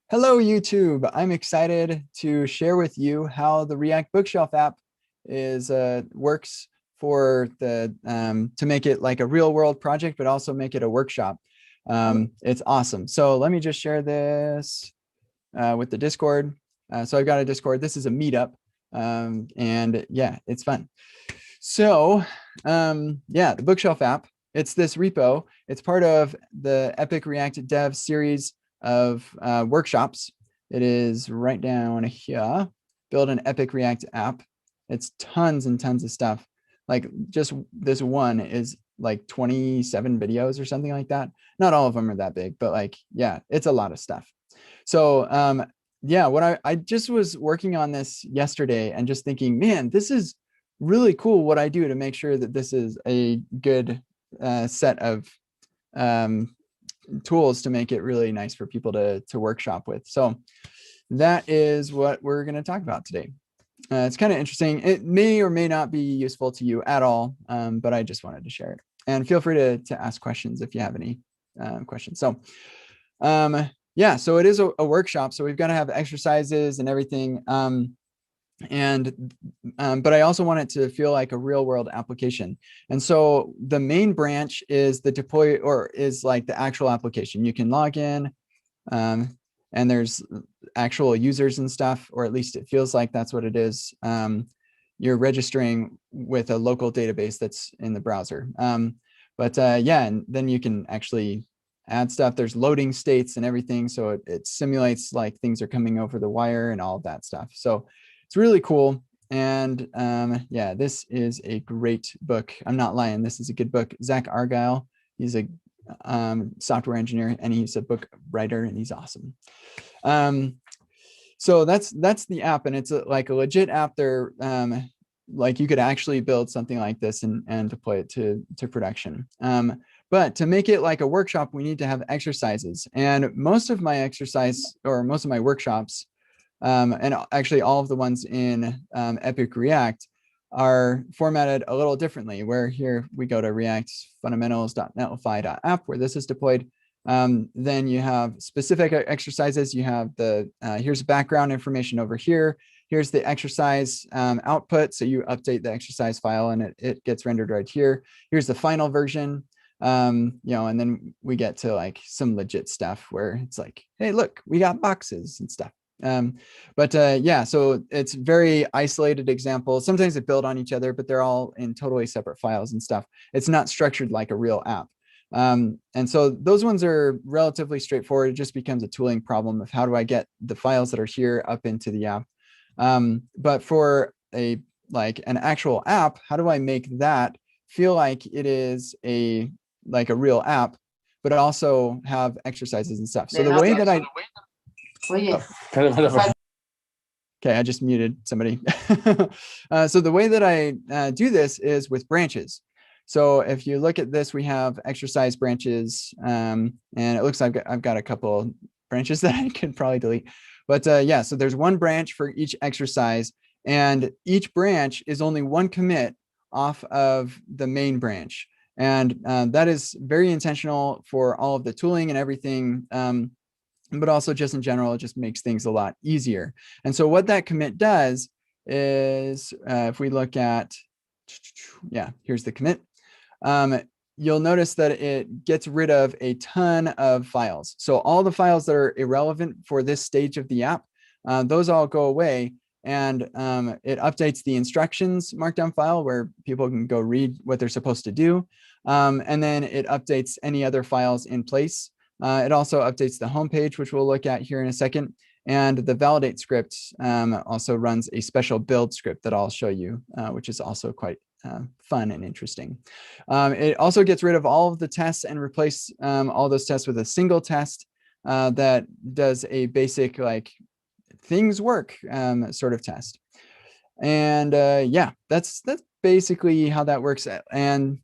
Hello, YouTube. I'm excited to share with you how the React Bookshelf app is works for the to make it like a real world project, but also make it a workshop. It's awesome. So let me just share this with the Discord. So I've got a Discord. This is a meetup, and yeah, it's fun. So yeah, the Bookshelf app. It's this repo. It's part of the EpicReact.dev series of workshops. It is right down here. Build an Epic React app. It's tons and tons of stuff. Like just this one is like 27 videos or something like that. Not all of them are that big, but like, yeah, it's a lot of stuff. So yeah, what I just was working on this yesterday and just thinking, man, this is really cool what I do to make sure that this is a good set of tools to make it really nice for people to workshop with. So that is what we're going to talk about today. It's kind of interesting. It may or may not be useful to you at all, but I just wanted to share it. And feel free to ask questions if you have any questions. So yeah, so it is a workshop. So we've got to have exercises and everything. But I also want it to feel like a real world application. And so the main branch is the deploy, or is like the actual application. You can log in and there's actual users and stuff, or at least it feels like that's what it is. You're registering with a local database that's in the browser. Yeah, and then you can actually add stuff. There's loading states and everything. So it simulates like things are coming over the wire and all of that stuff. So it's really cool. And yeah, this is a great book. I'm not lying. This is a good book. Zach Argyle, he's a software engineer and he's a book writer and he's awesome. So that's the app, and it's like a legit app. There, like you could actually build something like this and deploy it to production. But to make it like a workshop, we need to have exercises. And most of my workshops, and actually all of the ones in Epic React are formatted a little differently, where here we go to React fundamentals.netlify.app where this is deployed. Then you have specific exercises. You have the, here's background information over here. Here's the exercise output. So you update the exercise file and it gets rendered right here. Here's the final version. You know, and then we get to like some legit stuff where it's like, hey, look, we got boxes and stuff. Yeah, so it's very isolated examples. Sometimes they build on each other, but they're all in totally separate files and stuff. It's not structured like a real app. And so those ones are relatively straightforward. It just becomes a tooling problem of how do I get the files that are here up into the app. But for an actual app, how do I make that feel like it is a real app, but also have exercises and stuff? So the way that okay, I just muted somebody. So the way that I do this is with branches. So if you look at this, we have exercise branches, and it looks like I've got a couple branches that I could probably delete. But yeah, so there's one branch for each exercise, and each branch is only one commit off of the main branch. And that is very intentional for all of the tooling and everything. But also just in general, it just makes things a lot easier. And so what that commit does is, if we look at, yeah, here's the commit. You'll notice that it gets rid of a ton of files. So all the files that are irrelevant for this stage of the app, those all go away. And it updates the instructions markdown file where people can go read what they're supposed to do. And then it updates any other files in place. It also updates the homepage, which we'll look at here in a second. And the validate script also runs a special build script that I'll show you, which is also quite fun and interesting. It also gets rid of all of the tests and replace all those tests with a single test that does a basic like things work sort of test. And yeah, that's basically how that works. And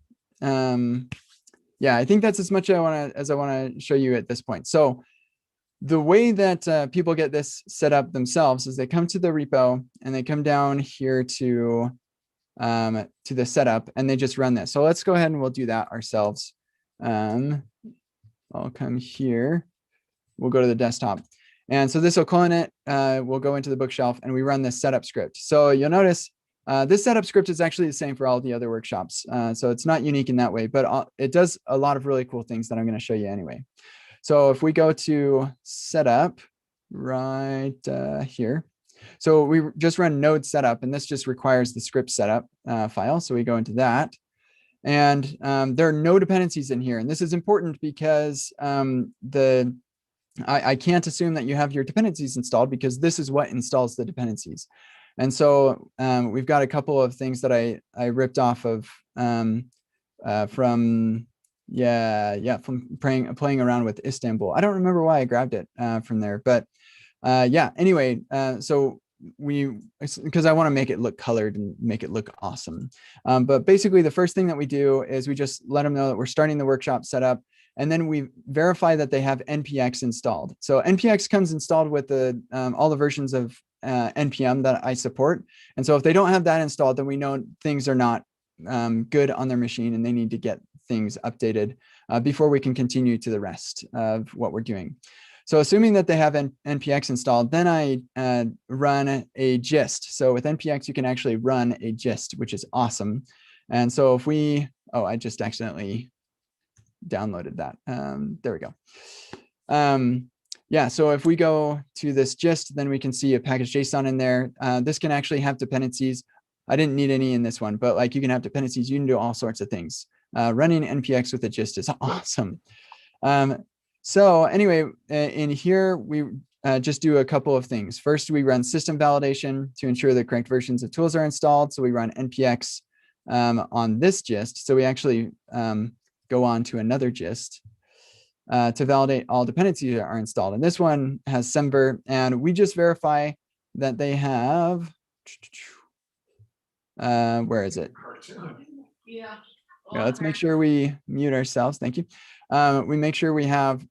yeah, I think that's as much as I want to show you at this point. So the way that people get this set up themselves is they come to the repo and they come down here to the setup and they just run this. So let's go ahead and we'll do that ourselves. I'll come here. We'll go to the desktop. And so this will clone it. We'll go into the bookshelf and we run this setup script. So you'll notice this setup script is actually the same for all the other workshops. So it's not unique in that way, but it does a lot of really cool things that I'm going to show you anyway. So if we go to setup right here, so we just run node setup, and this just requires the script setup file. So we go into that. And there are no dependencies in here. And this is important because I can't assume that you have your dependencies installed, because this is what installs the dependencies. And so we've got a couple of things that I ripped off of from playing around with Istanbul. I don't remember why I grabbed it from there, but yeah, anyway, so because I want to make it look colored and make it look awesome. But basically the first thing that we do is we just let them know that we're starting the workshop setup, and then we verify that they have npx installed. So npx comes installed with all the versions of npm that I support. And so if they don't have that installed, then we know things are not good on their machine, and they need to get things updated before we can continue to the rest of what we're doing. So assuming that they have npx installed, then I run a gist. So with npx, you can actually run a gist, which is awesome. And so if we, I just accidentally downloaded that. There we go. Yeah, so if we go to this gist, then we can see a package JSON in there. This can actually have dependencies. I didn't need any in this one, but like you can have dependencies. You can do all sorts of things. Running npx with a gist is awesome. So anyway, in here, we just do a couple of things. First, we run system validation to ensure the correct versions of tools are installed. So we run npx on this gist. So we actually go on to another gist to validate all dependencies are installed. And this one has Semver, and we just verify that they have, where is it? Yeah, let's make sure we mute ourselves. Thank you. We make sure we have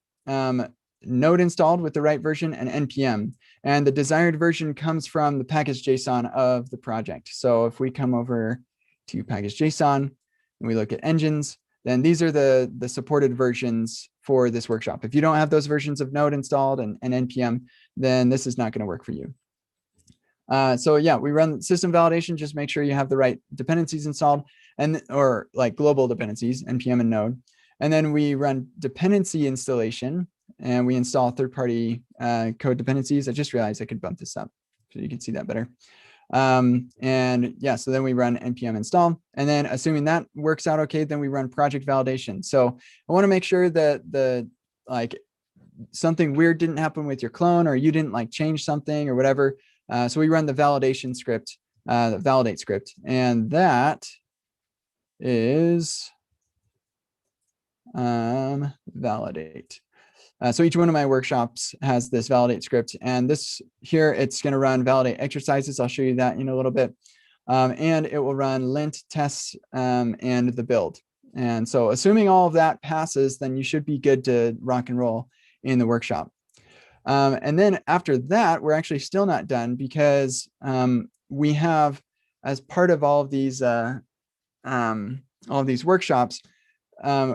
node installed with the right version and npm. And the desired version comes from the package JSON of the project. So if we come over to package JSON and we look at engines, then these are the supported versions for this workshop. If you don't have those versions of node installed and npm, then this is not going to work for you. So yeah, we run system validation, just make sure you have the right dependencies installed, or like global dependencies, npm and node. And then we run dependency installation, and we install third-party code dependencies. I just realized I could bump this up so you can see that better. And yeah, so then we run npm install, and then assuming that works out okay, then we run project validation. So I want to make sure that like something weird didn't happen with your clone, or you didn't like change something or whatever. So we run the validation script, the validate script, and that is validate. So each one of my workshops has this validate script, and this here, it's going to run validate exercises. I'll show you that in a little bit. And it will run lint tests and the build. And so assuming all of that passes, then you should be good to rock and roll in the workshop. And then after that, we're actually still not done, because we have, as part of all of these workshops,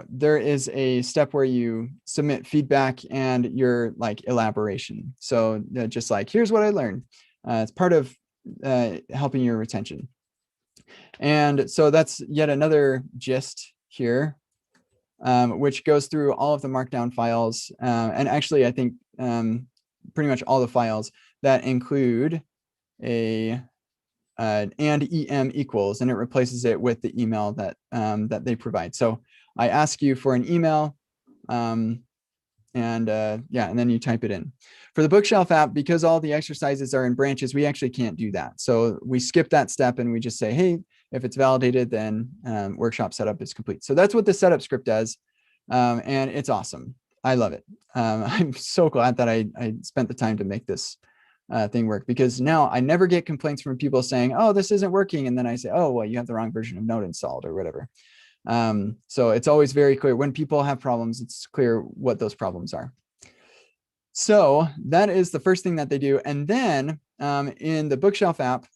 there is a step where you submit feedback and your like elaboration. So just like, here's what I learned. It's part of helping your retention. And so that's yet another gist here, which goes through all of the markdown files. And actually, I think pretty much all the files that include and em equals, and it replaces it with the email that that they provide. So I ask you for an email, and then you type it in. For the Bookshelf app, because all the exercises are in branches, we actually can't do that. So we skip that step, and we just say, hey, if it's validated, then workshop setup is complete. So that's what the setup script does, and it's awesome. I love it. I'm so glad that I spent the time to make this thing work, because now I never get complaints from people saying, oh, this isn't working. And then I say, oh, well, you have the wrong version of Node installed or whatever. So it's always very clear when people have problems, it's clear what those problems are. So that is the first thing that they do. And then in the Bookshelf app,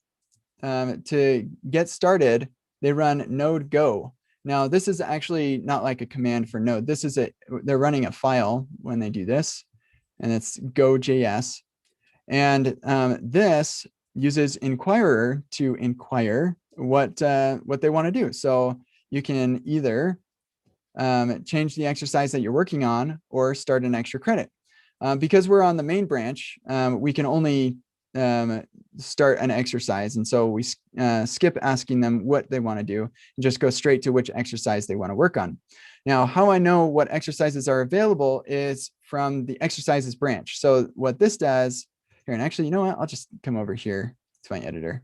to get started, they run node go. Now, this is actually not like a command for Node. This is they're running a file when they do this. and it's Go.js. And this uses inquirer to inquire what they want to do. So you can either change the exercise that you're working on or start an extra credit. Because we're on the main branch, we can only start an exercise. And so we skip asking them what they want to do and just go straight to which exercise they want to work on. Now, how I know what exercises are available is from the exercises branch. So what this does here, and actually, you know what? I'll just come over here to my editor.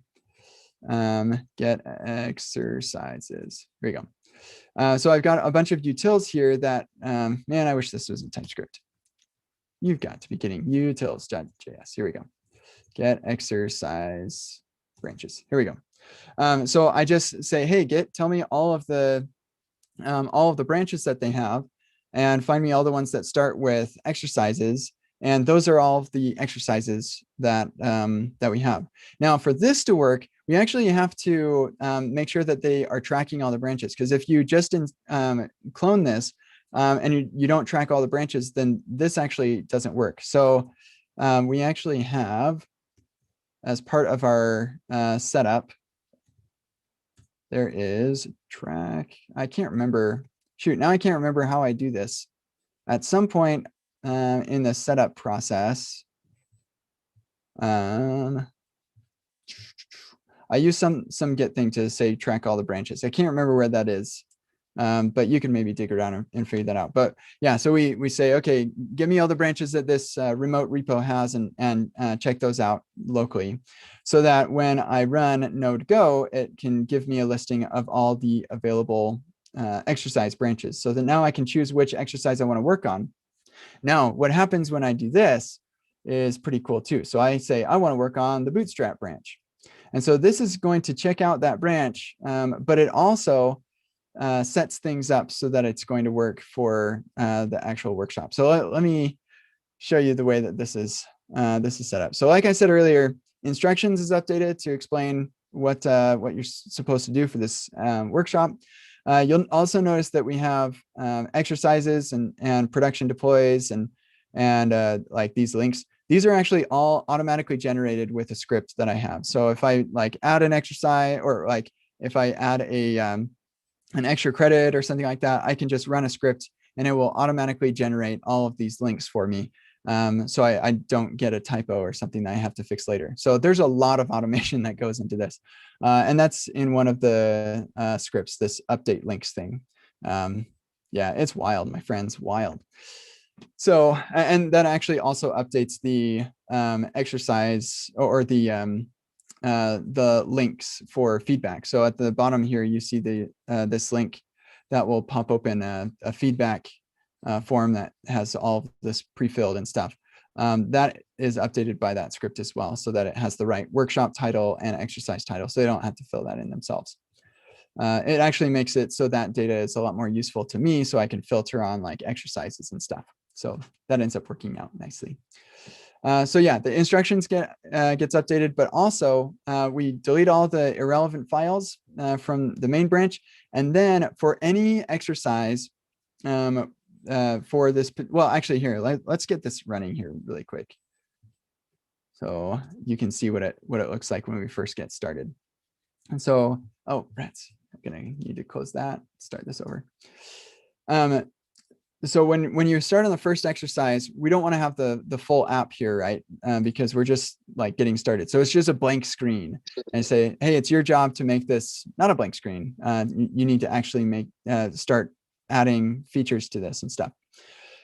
Get exercises. Here we go. So I've got a bunch of utils here that, man, I wish this was in TypeScript. You've got to be kidding. Utils.js. Here we go. Get exercise branches. Here we go. So I just say, hey, Git, tell me all of the branches that they have, and find me all the ones that start with exercises. And those are all of the exercises that that we have. Now, for this to work, we actually have to make sure that they are tracking all the branches. Because if you just clone this and you don't track all the branches, then this actually doesn't work. So we actually have, as part of our setup, there is track. I can't remember. Shoot, now I can't remember how I do this. At some point in the setup process, I use some Git thing to say track all the branches. I can't remember where that is, but you can maybe dig around and figure that out. But yeah, so we say, okay, give me all the branches that this remote repo has, and check those out locally, so that when I run node go, it can give me a listing of all the available exercise branches, so that now I can choose which exercise I want to work on. Now, what happens when I do this is pretty cool too. So I say, I want to work on the Bootstrap branch. And so this is going to check out that branch, but it also sets things up so that it's going to work for the actual workshop. So let me show you the way that this is set up. So like I said earlier, instructions is updated to explain what you're supposed to do for this workshop. You'll also notice that we have exercises and production deploys and like these links. These are actually all automatically generated with a script that I have. So if I like add an exercise, or like if I add an extra credit or something like that, I can just run a script and it will automatically generate all of these links for me. So I don't get a typo or something that I have to fix later. So there's a lot of automation that goes into this. And that's in one of the scripts, this update links thing. Yeah, it's wild, my friends, wild. So, and that actually also updates the exercise or the links for feedback. So at the bottom here, you see this link that will pop open a feedback form that has all of this pre-filled and stuff. That is updated by that script as well, so that it has the right workshop title and exercise title, so they don't have to fill that in themselves. It actually makes it so that data is a lot more useful to me, so I can filter on like exercises and stuff. So that ends up working out nicely. So yeah, the instructions gets updated, but also we delete all the irrelevant files from the main branch. And then for any exercise for this, well, actually here, let's get this running here really quick. So you can see what it looks like when we first get started. And so, oh, rats, I'm gonna need to close that, start this over. So when you start on the first exercise, we don't want to have the full app here, right? Because we're just like getting started. So it's just a blank screen, and say, hey, it's your job to make this not a blank screen. You need to actually start adding features to this and stuff.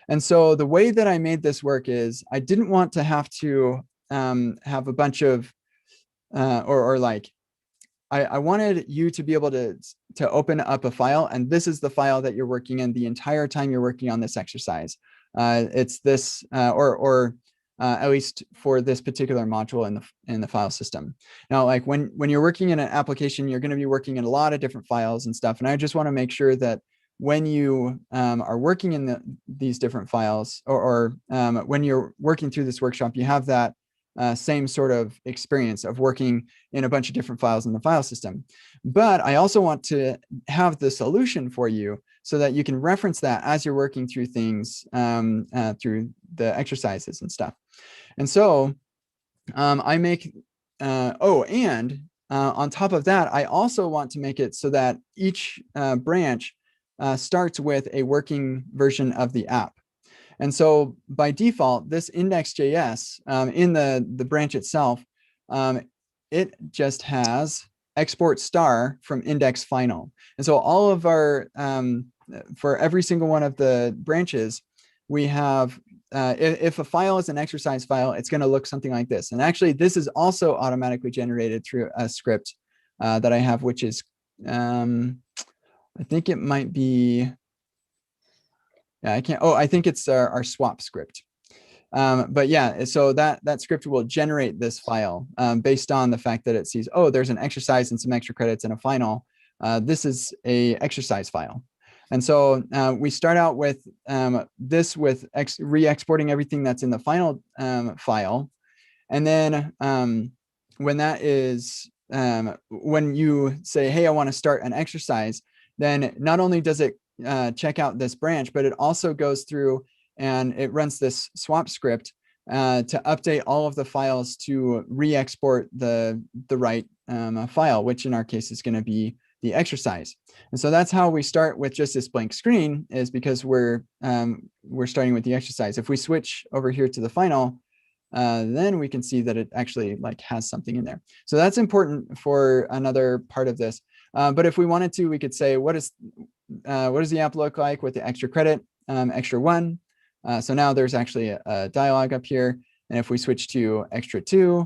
And so the way that I made this work is I didn't want to have to have a bunch of or like I wanted you to be able to open up a file, and this is the file that you're working in the entire time you're working on this exercise. It's this, or at least for this particular module in the file system. Now, like when you're working in an application, you're going to be working in a lot of different files and stuff, and I just want to make sure that when you are working in these different files, or when you're working through this workshop, you have that same sort of experience of working in a bunch of different files in the file system. But I also want to have the solution for you so that you can reference that as you're working through things, through the exercises and stuff. And so I make, on top of that, I also want to make it so that each branch starts with a working version of the app. And so by default, this index.js in the branch itself, it just has export star from index final. And so all of our, for every single one of the branches, we have, if a file is an exercise file, it's going to look something like this. And actually, this is also automatically generated through a script that I have, which is, I think it might be, yeah, I can't, oh, I think it's our swap script. But yeah, so that script will generate this file based on the fact that it sees, oh, there's an exercise and some extra credits and a final. This is a exercise file. And so we start out with this with re-exporting everything that's in the final file. And then when that is, when you say, hey, I want to start an exercise, then not only does it check out this branch, but it also goes through and it runs this swap script to update all of the files to re-export the right file, which in our case is going to be the exercise. And so that's how we start with just this blank screen, is because we're starting with the exercise. If we switch over here to the final, then we can see that it actually like has something in there. So that's important for another part of this. But if we wanted to, we could say, what does the app look like with the extra credit, extra 1? So now there's actually a dialog up here. And if we switch to extra 2,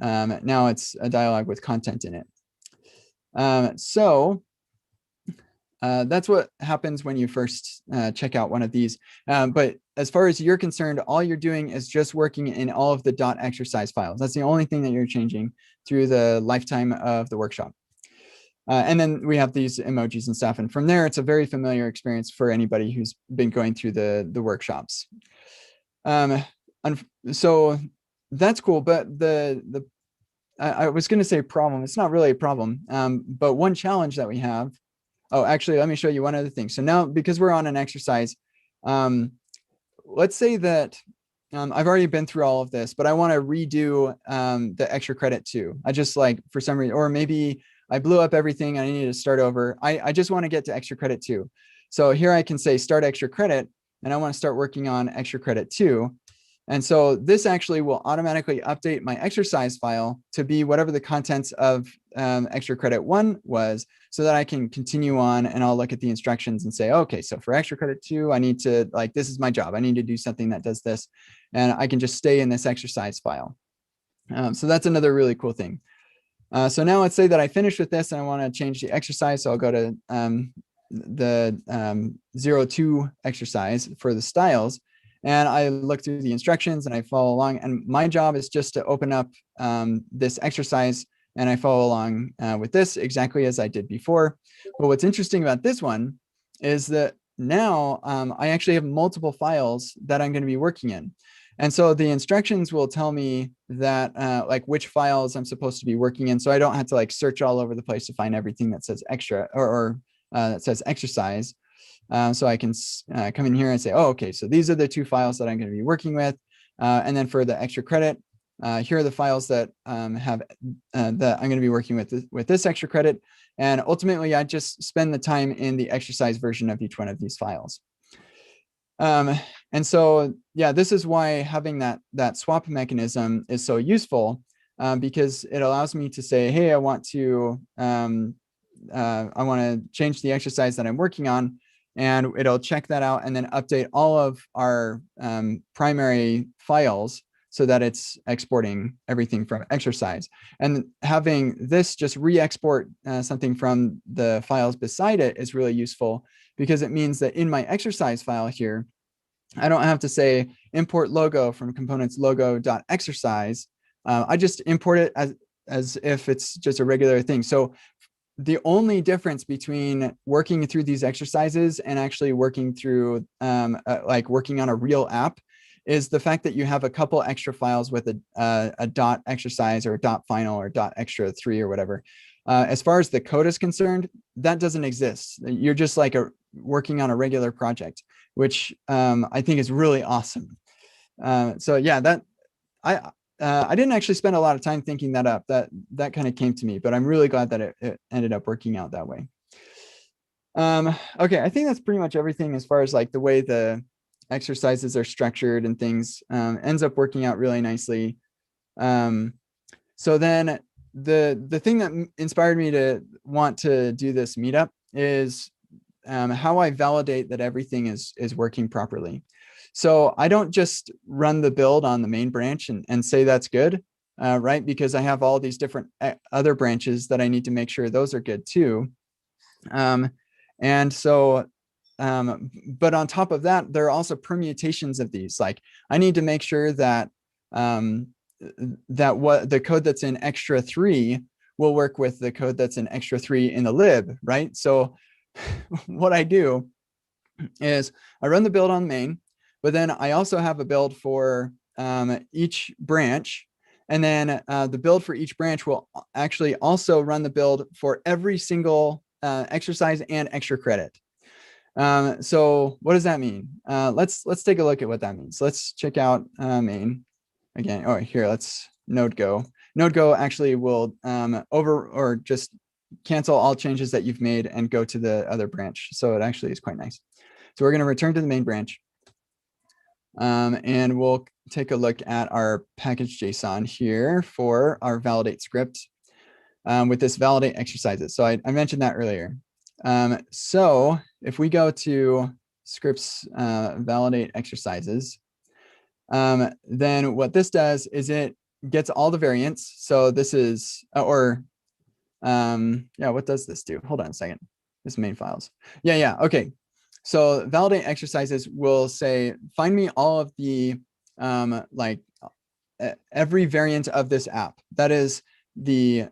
now it's a dialog with content in it. So that's what happens when you first check out one of these. But as far as you're concerned, all you're doing is just working in all of the .exercise files. That's the only thing that you're changing through the lifetime of the workshop. And then we have these emojis and stuff. And from there, it's a very familiar experience for anybody who's been going through the workshops. So that's cool. But I was going to say problem. It's not really a problem. But one challenge that we have. Oh, actually, let me show you one other thing. So now, because we're on an exercise, let's say that I've already been through all of this, but I want to redo the extra credit too. I just like, for some reason, or maybe I blew up everything and I need to start over. I just want to get to extra credit 2. So here I can say start extra credit, and I want to start working on extra credit 2. And so this actually will automatically update my exercise file to be whatever the contents of extra credit 1 was, so that I can continue on and I'll look at the instructions and say, okay, so for extra credit 2, I need to, like, this is my job. I need to do something that does this. And I can just stay in this exercise file. So that's another really cool thing. So now let's say that I finished with this and I want to change the exercise. So I'll go to the 02 exercise for the styles. And I look through the instructions and I follow along. And my job is just to open up this exercise, and I follow along with this exactly as I did before. But what's interesting about this one is that now I actually have multiple files that I'm going to be working in. And so the instructions will tell me that like which files I'm supposed to be working in. So I don't have to like search all over the place to find everything that says extra or that says exercise. So I can come in here and say, oh, okay, so these are the 2 files that I'm going to be working with. And then for the extra credit, here are the files that that I'm going to be working with this extra credit. And ultimately, I just spend the time in the exercise version of each one of these files. And so, yeah, this is why having that swap mechanism is so useful, because it allows me to say, hey, I want to change the exercise that I'm working on, and it'll check that out and then update all of our primary files so that it's exporting everything from exercise. And having this just re-export something from the files beside it is really useful, because it means that in my exercise file here, I don't have to say import logo from components logo.exercise. I just import it as if it's just a regular thing. So the only difference between working through these exercises and actually working through like working on a real app is the fact that you have a couple extra files with a dot exercise or a dot final or dot extra 3 or whatever. As far as the code is concerned, that doesn't exist. You're just like working on a regular project, which I think is really awesome. So yeah, I didn't actually spend a lot of time thinking that up. That kind of came to me, but I'm really glad that it ended up working out that way. Okay, I think that's pretty much everything as far as like the way the exercises are structured and things ends up working out really nicely. So then the thing that inspired me to want to do this meetup is how I validate that everything is working properly. So I don't just run the build on the main branch and say that's good, right? Because I have all these different other branches that I need to make sure those are good too. And so, but on top of that, there are also permutations of these. Like I need to make sure that what the code that's in extra 3 will work with the code that's in extra 3 in the lib, right? So what I do is I run the build on main, but then I also have a build for each branch. And then the build for each branch will actually also run the build for every single exercise and extra credit. So what does that mean? Let's take a look at what that means. Let's check out main again. Oh, here, let's node go. Node go actually will just cancel all changes that you've made and go to the other branch. So it actually is quite nice. So we're going to return to the main branch. And we'll take a look at our package JSON here for our validate script with this validate exercises. So I mentioned that earlier. So if we go to scripts validate exercises, then what this does is it gets all the variants. So this is, yeah, what does this do? Hold on a second. This main files. Yeah, okay. So validate exercises will say, find me all of the, every variant of this app. That is the,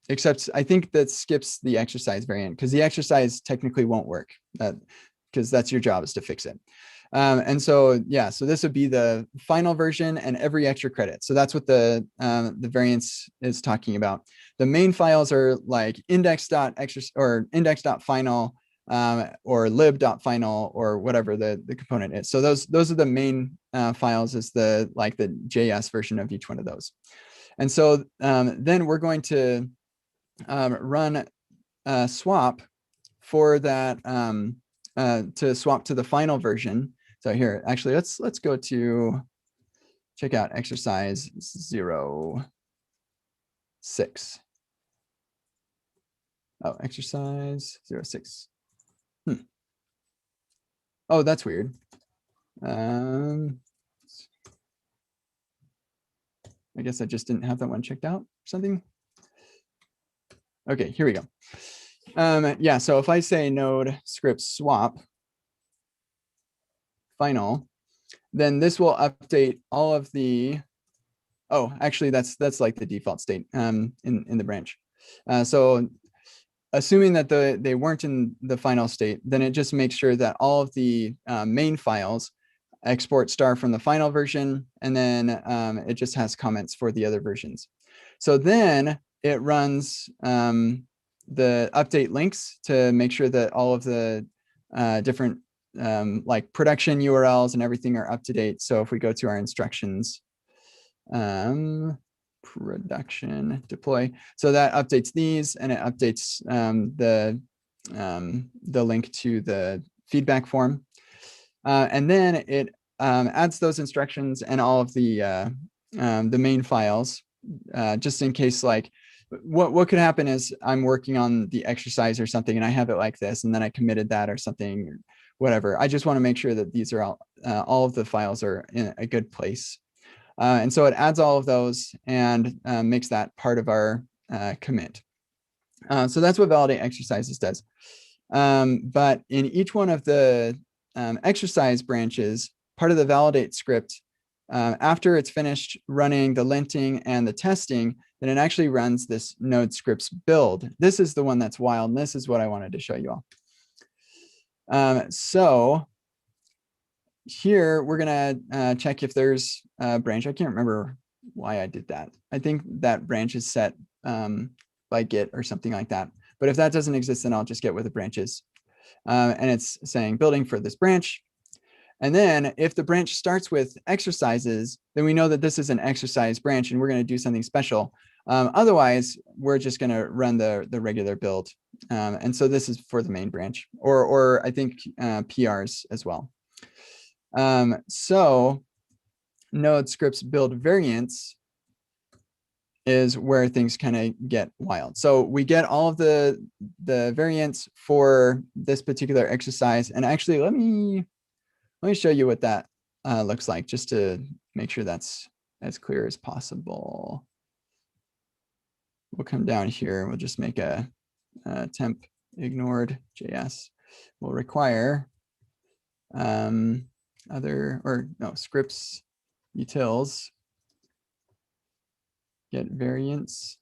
except I think that skips the exercise variant because the exercise technically won't work because that's your job is to fix it. And so, yeah, so this would be the final version and every extra credit. So that's what the variance is talking about. The main files are like index.extra or index.final or lib.final or whatever the component is. So those are the main files is the JS version of each one of those. And so then we're going to run swap for that to swap to the final version. So here, actually, let's go to check out exercise 06. Oh, exercise 06. Oh, that's weird. I guess I just didn't have that one checked out or something. Okay, here we go. Yeah, so if I say node script swap final, then this will update all of the, oh, actually that's like the default state in the branch. So assuming that they weren't in the final state, then it just makes sure that all of the main files export star from the final version, and then it just has comments for the other versions. So then it runs the update links to make sure that all of the different like production URLs and everything are up to date. So if we go to our instructions, production deploy, so that updates these and it updates the link to the feedback form. And then it adds those instructions and all of the main files, just in case, like what could happen is I'm working on the exercise or something and I have it like this, and then I committed that or something, or whatever. I just want to make sure that these are all of the files are in a good place. And so it adds all of those and makes that part of our commit. So that's what validate exercises does. But in each one of the exercise branches, part of the validate script, after it's finished running the linting and the testing, then it actually runs this node scripts build. This is the one that's wild, and this is what I wanted to show you all. So here we're gonna check if there's a branch. I can't remember why I did that. I think that branch is set by git or something like that. But if that doesn't exist, then I'll just get with the branches. And it's saying building for this branch. And then if the branch starts with exercises, then we know that this is an exercise branch and we're going to do something special. Otherwise, we're just going to run the regular build. And so this is for the main branch, or I think PRs as well. So node scripts build variants is where things kind of get wild. So we get all of the variants for this particular exercise. And actually, let me show you what that looks like, just to make sure that's as clear as possible. We'll come down here. We'll just make a temp ignored JS. We'll require scripts utils get variants.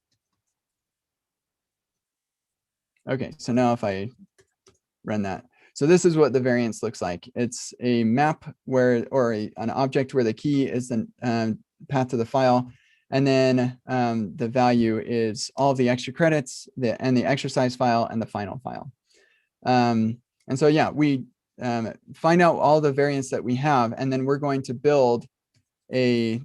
Okay, so now if I run that, so this is what the variance looks like. It's a map where, or an object where the key is the path to the file, and then the value is all of the extra credits, and the exercise file and the final file. And so yeah, we find out all the variants that we have, and then we're going to build the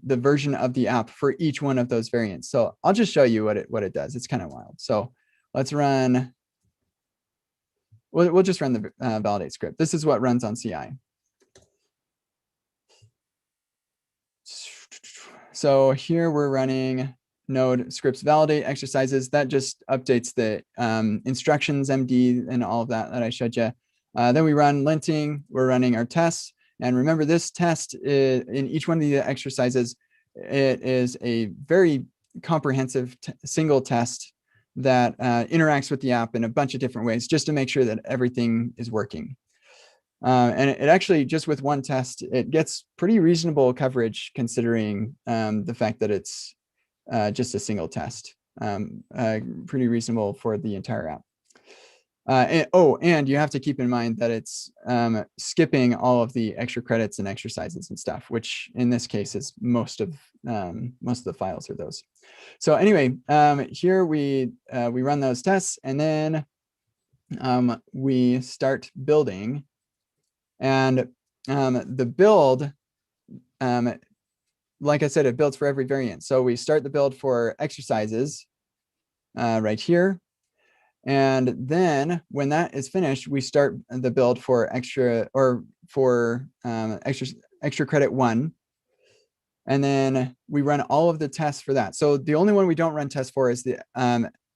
version of the app for each one of those variants. So I'll just show you what it does. It's kind of wild. So let's run. We'll just run the validate script. This is what runs on CI. So here we're running node scripts validate exercises. That just updates the instructions MD and all of that I showed you. Then we run linting. We're running our tests. And remember, this test in each one of the exercises, it is a very comprehensive single test that interacts with the app in a bunch of different ways, just to make sure that everything is working. And it actually, just with one test, it gets pretty reasonable coverage, considering the fact that it's just a single test. Pretty reasonable for the entire app. And you have to keep in mind that it's skipping all of the extra credits and exercises and stuff, which in this case is most of the files are those. So anyway, here we run those tests, and then we start building. And the build, like I said, it builds for every variant. So we start the build for exercises right here. And then when that is finished, we start the build for extra credit 1. And then we run all of the tests for that. So the only one we don't run tests for is the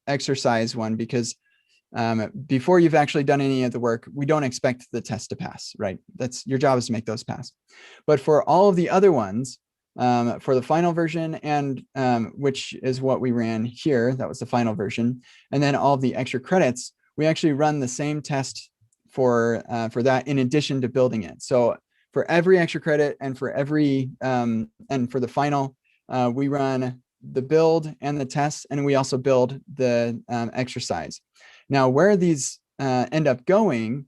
exercise one, because before you've actually done any of the work, we don't expect the test to pass, right? That's your job, is to make those pass. But for all of the other ones, for the final version, and which is what we ran here, that was the final version, and then all of the extra credits, we actually run the same test for that in addition to building it. So for every extra credit and for every and for the final, we run the build and the test, and we also build the exercise. Now, where these end up going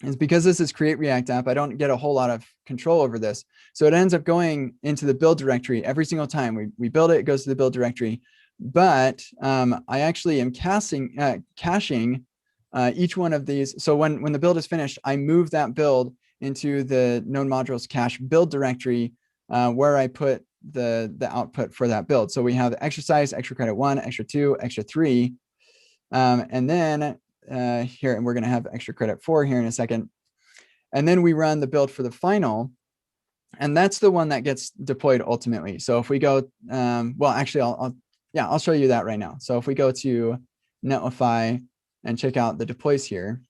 is, because this is Create React App, I don't get a whole lot of control over this. So it ends up going into the build directory every single time. We build it, it goes to the build directory. But I actually am caching each one of these. So when the build is finished, I move that build into the node modules cache build directory, where I put the output for that build. So we have exercise, extra credit 1, extra 2, extra 3. And then here, and we're going to have extra credit 4 here in a second. And then we run the build for the final, and that's the one that gets deployed ultimately. So if we go, well, actually, I'll show you that right now. So if we go to Netlify and check out the deploys here,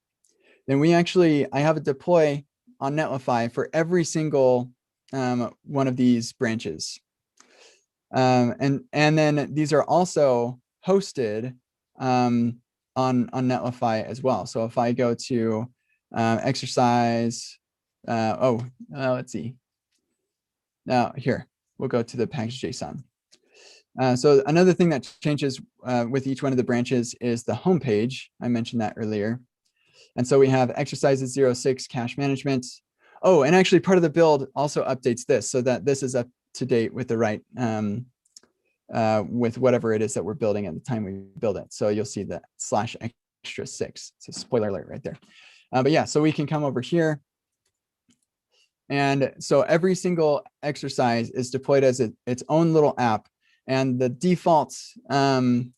then I have a deploy on Netlify for every single one of these branches. And then these are also hosted on Netlify as well. So if I go to exercise, let's see. Now here, we'll go to the package JSON. So another thing that changes with each one of the branches is the home page. I mentioned that earlier. And so we have exercises 06 cache management. Oh, and actually part of the build also updates this so that this is up to date with the right with whatever it is that we're building at the time we build it. So you'll see that /extra6. So spoiler alert right there. But yeah, so we can come over here. And so every single exercise is deployed as its own little app. And the default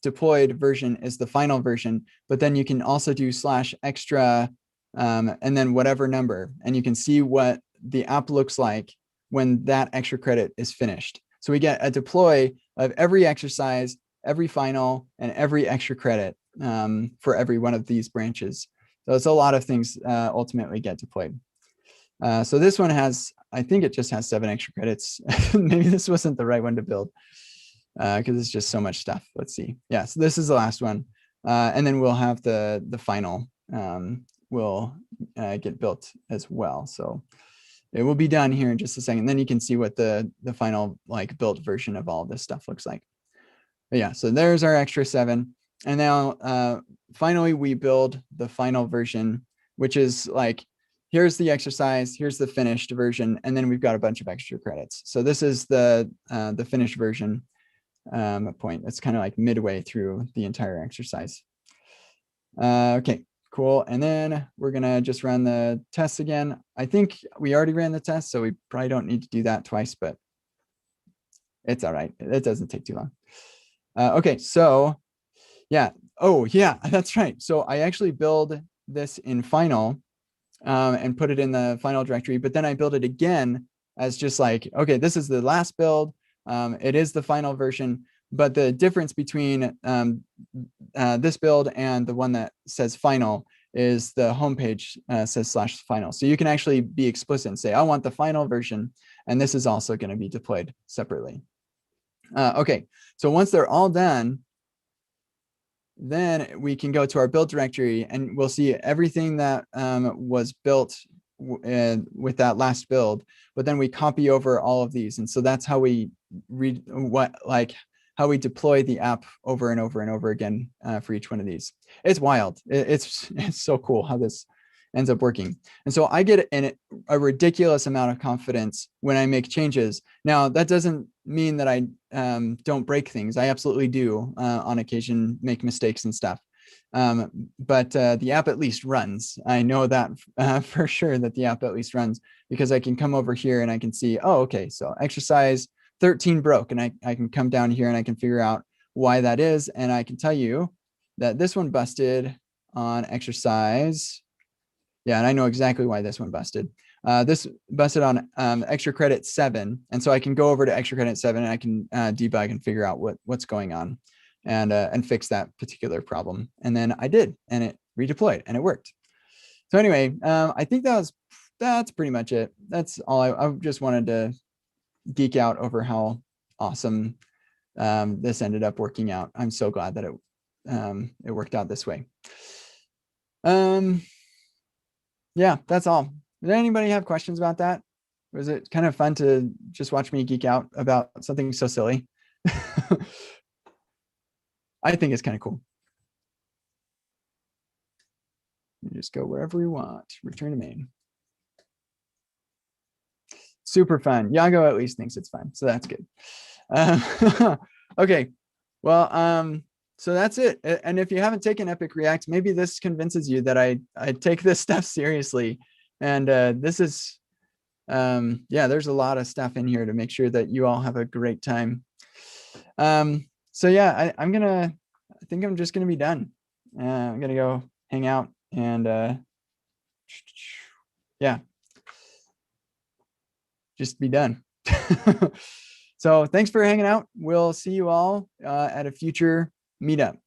deployed version is the final version. But then you can also do /extra and then whatever number. And you can see what the app looks like when that extra credit is finished. So we get a deploy of every exercise, every final, and every extra credit for every one of these branches. So it's a lot of things ultimately get deployed. So this one has, I think it just has 7 extra credits. Maybe this wasn't the right one to build because it's just so much stuff. Let's see. Yeah, so this is the last one. And then we'll have the final will get built as well. So it will be done here in just a second. Then you can see what the final like built version of all this stuff looks like. But yeah, so there's our extra 7. And now finally we build the final version, which is like, here's the exercise, here's the finished version, and then we've got a bunch of extra credits. So this is the finished version point. It's kind of like midway through the entire exercise. Okay, cool. And then we're gonna just run the tests again. I think we already ran the test, so we probably don't need to do that twice, but it's all right. It doesn't take too long. Okay, so yeah. Oh yeah, that's right. So I actually build this in final and put it in the final directory, but then I build it again as just like, okay, this is the last build. It is the final version, but the difference between this build and the one that says final is the homepage says /final. So you can actually be explicit and say, I want the final version. And this is also going to be deployed separately. Okay, so once they're all done, then we can go to our build directory and we'll see everything that was built with that last build, but then we copy over all of these. And so that's how we how we deploy the app over and over and over again for each one of these. It's wild. It's so cool how this ends up working. And so I get a ridiculous amount of confidence when I make changes. Now, that doesn't mean that I don't break things. I absolutely do on occasion make mistakes and stuff. But the app at least runs. I know that for sure that the app at least runs because I can come over here and I can see, oh, okay, so exercise 13 broke. And I can come down here and I can figure out why that is. And I can tell you that this one busted on exercise. Yeah, and I know exactly why this one busted. This busted on extra credit 7. And so I can go over to extra credit 7 and I can debug and figure out what's going on and fix that particular problem. And then I did, and it redeployed and it worked. So anyway, I think that's pretty much it. That's all. I just wanted to geek out over how awesome this ended up working out. I'm so glad that it worked out this way. Yeah, that's all. Did anybody have questions about that? Was it kind of fun to just watch me geek out about something so silly? I think it's kind of cool. You just go wherever we want. Return to main. Super fun. Yago at least thinks it's fun, so that's good. Okay, well, so that's it. And if you haven't taken Epic React, maybe this convinces you that I take this stuff seriously. And this is, yeah, there's a lot of stuff in here to make sure that you all have a great time. So yeah, I think I'm just gonna be done. I'm gonna go hang out and yeah, just be done. So thanks for hanging out. We'll see you all at a future meetup.